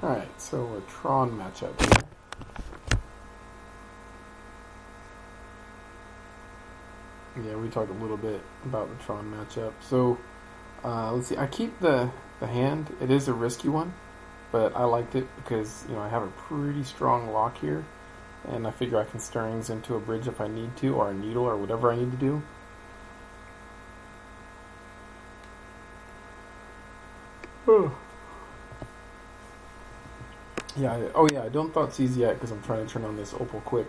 Alright, so a Tron matchup here. Yeah, we talked a little bit about the Tron matchup. So, let's see. I keep the hand. It is a risky one, but I liked it because, I have a pretty strong lock here, and I figure I can stirrings into a bridge if I need to, or a needle, or whatever I need to do. Oh. Yeah, I don't thought seize yet because I'm trying to turn on this opal quick.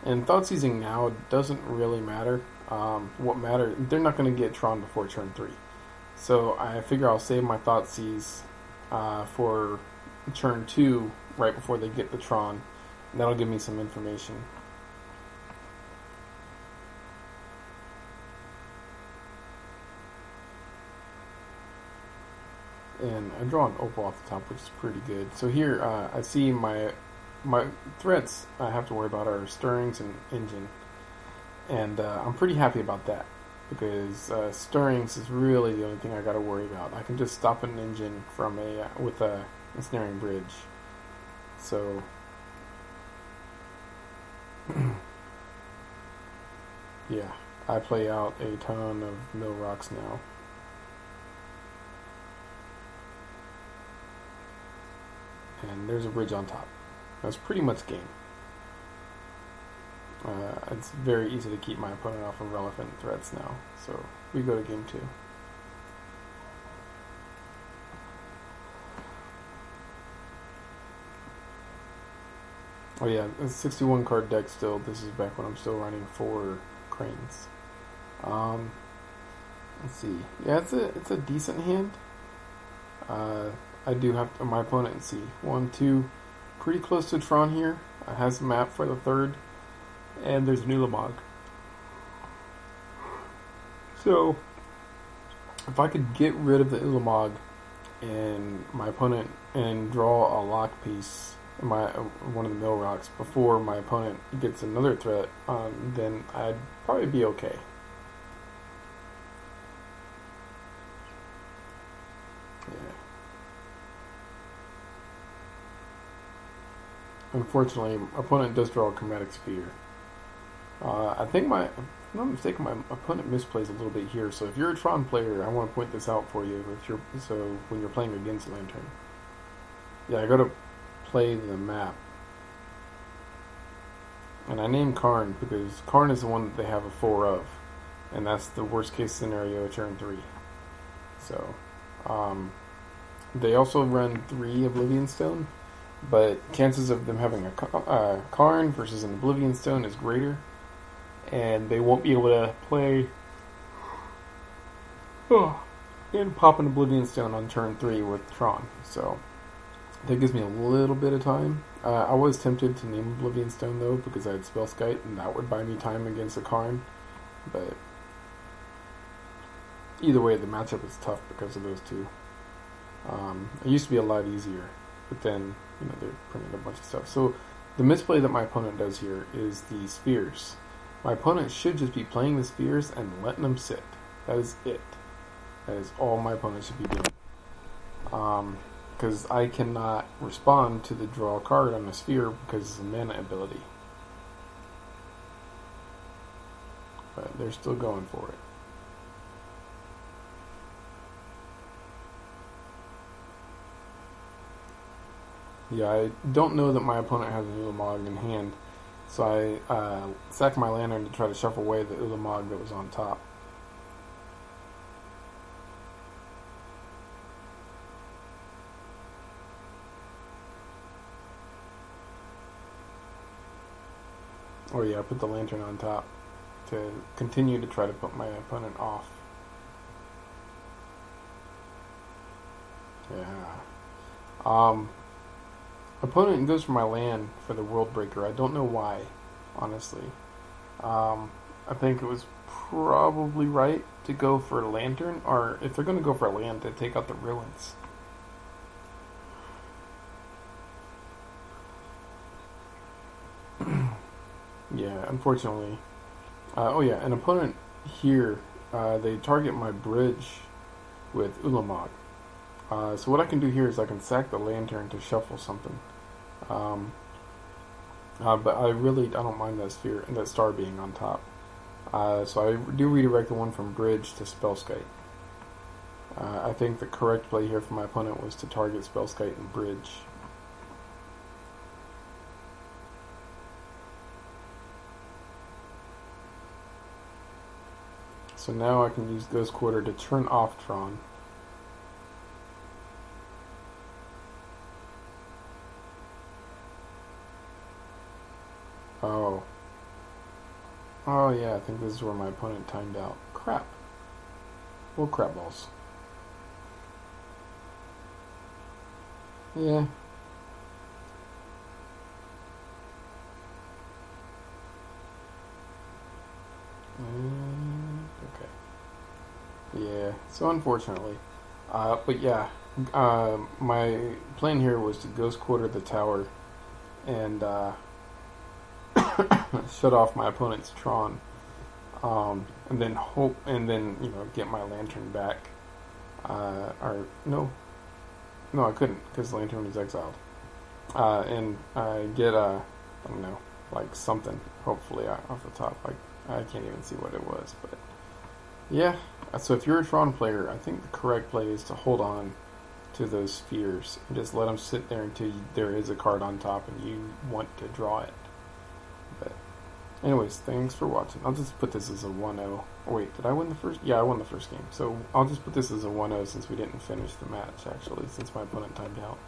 And thought seizing now doesn't really matter. What matters, they're not going to get Tron before turn 3. So I figure I'll save my thought seize for turn 2 right before they get the Tron. And that'll give me some information. And I draw an opal off the top, which is pretty good. So here I see my threats I have to worry about are stirrings and engine, and I'm pretty happy about that because stirrings is really the only thing I got to worry about. I can just stop an engine from with a ensnaring bridge. So yeah, I play out a ton of mill rocks now. And there's a bridge on top. That's pretty much game. It's very easy to keep my opponent off of relevant threats now. So we go to game 2. Oh yeah, it's 61 card deck still. This is back when I'm still running 4 cranes. Um, let's see. Yeah, it's a decent hand. I do have to, my opponent, let's see, 1, 2, pretty close to Tron here. Has a map for the third, and there's Nulamog. So, if I could get rid of the Ulamog and my opponent and draw a lock piece, one of the mill rocks before my opponent gets another threat, then I'd probably be okay. Yeah. Unfortunately, my opponent does draw a chromatic sphere. I think if I'm not mistaken, my opponent misplays a little bit here. So if you're a Tron player, I want to point this out for you. So when you're playing against Lantern, yeah, I got to play the map, and I named Karn because Karn is the one that they have a 4 of, and that's the worst case scenario at turn 3. So they also run 3 Oblivion Stone, but chances of them having a Karn versus an Oblivion Stone is greater, and they won't be able to play and pop an Oblivion Stone on turn 3 with Tron. So that gives me a little bit of time. I was tempted to name Oblivion Stone though because I had Spellskite, and that would buy me time against a Karn. But either way, the matchup is tough because of those two. It used to be a lot easier, but then they're printing a bunch of stuff. So the misplay that my opponent does here is the spheres. My opponent should just be playing the spheres and letting them sit. That is it. That is all my opponent should be doing. Because I cannot respond to the draw card on a sphere because it's a mana ability. But they're still going for it. Yeah, I don't know that my opponent has an Ulamog in hand, so I sacked my Lantern to try to shuffle away the Ulamog that was on top. Oh yeah, I put the Lantern on top to continue to try to put my opponent off. Yeah. Opponent goes for my land for the World Breaker. I don't know why, honestly. I think it was probably right to go for a Lantern, or if they're going to go for a land, to take out the Ruins. Yeah, unfortunately. Oh yeah, an opponent here, they target my bridge with Ulamog. So what I can do here is I can sack the lantern to shuffle something. But I don't mind that star being on top. So I do redirect the one from bridge to Spellskite. I think the correct play here for my opponent was to target Spellskite and bridge. So now I can use Ghost Quarter to turn off Tron. Oh. Oh yeah, I think this is where my opponent timed out. Crap. Well, crap balls. Yeah. Okay. Yeah, so unfortunately. But yeah, my plan here was to Ghost Quarter the tower and shut off my opponent's Tron, and then get my lantern back. Or no, I couldn't because the lantern was exiled. And get I don't know, like something hopefully off the top. Like I can't even see what it was, but yeah. So if you're a Tron player, I think the correct play is to hold on to those spheres and just let them sit there until there is a card on top and you want to draw it. But anyways, thanks for watching. I'll just put this as a 1-0. Oh, wait, did I win the first? Yeah, I won the first game. So I'll just put this as a 1-0 since we didn't finish the match, actually, since my opponent timed out.